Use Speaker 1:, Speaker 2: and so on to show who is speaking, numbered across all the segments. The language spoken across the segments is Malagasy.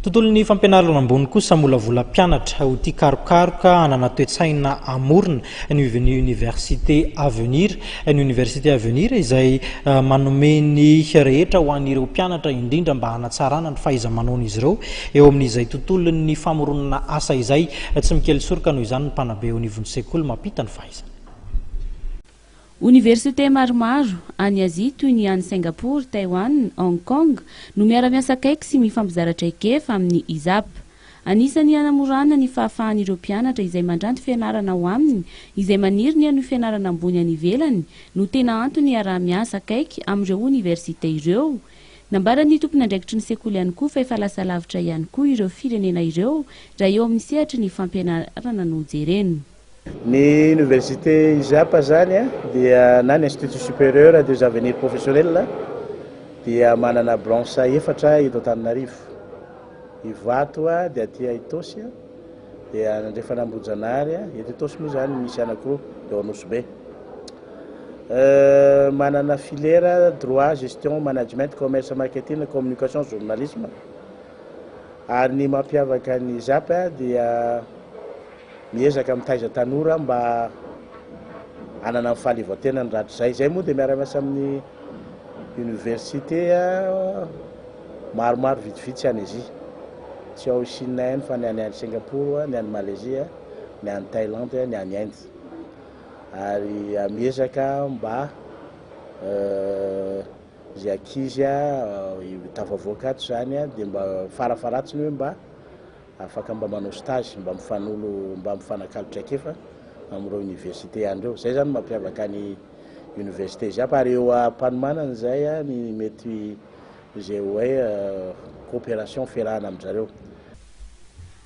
Speaker 1: Tontolon'ny fampianarana ambony kosa molavola mpianatra ho tia karokaroka anana toe-tsaina amorona ny université Avenir. Ny université Avenir izay manome ny rehetra ho an'ireo mpianatra indrindra mba hanatsarana ny fahaiza-manaon'izy ireo eo amin'izay tontolon'ny famoronana asa izay tsy mikely soroka noho izany ny mpanabe eo anivon'ny sekoly mampita ny fahaizana.
Speaker 2: Université maromaro any Azia toy ny any Singapour, Taiwan, Hong Kong no miara-miasa akaiky sy mifampizaratra ekefa amin'ny ISAP. Anisany hanamorana ny fahafahan'ireo mpianatra izay mandranty fianarana ao aminy, izay maniry ny ano fianarana ambony any ivelany no tena antony ara-miasa akaiky amin'ireo université ireo. Nambarany tompony andraikitry ny sekoly ihany koa fa efa lasa lavitra ihany koa ireo firenena ireo raha eo amin'ny sehatry ny fampianarana no jereny.
Speaker 3: Ny université ISAP zany dia na ny Institut supérieur des avenirs professionnels dia manana branche efatra eto Antananarivo. Ivato dia aty Itosy dia Andriafanambojanary eto Itosy moa zany misy anankiroa eo Anosy-Be. Manana filière droit, gestion, management, commerce, marketing, communication, journalisme. Ary ny mampiavaka ny ISAP dia miezaka mitaiza tanora mba anana ny fahaleovan-tena ny rahatrizay. Zay moa dia miara-miasa amin'ny université maromaro vitsivitsy any Azia. Tsy ao Chine fa ny any Singapour, ny any Malaisie, ny any Thaïlande, ny any Inde. Ary miezaka mba zay ankizy tafavoaka ato zany dia mba farafaratsiny hoe mba afaka mba manao stage mba mifanolo mba mifanakalotra ekefa amin'ireo université andreo. Zay zany mampiavaka ny université ISAP ary eo am-panomanana zay ny mety zay hoe coopération fiarahana amin'zareo.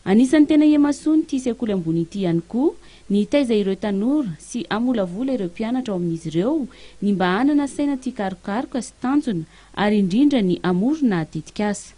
Speaker 2: Anisan'ny tena iamasoany ity sekoly ambony ity ihany koa ny taiza ireo tanora sy amolavola ireo mpianatra ao amin'izy ireo ny mba hanana saina tia karokaroka sy tanjona ary indrindra ny amorona tetikasa.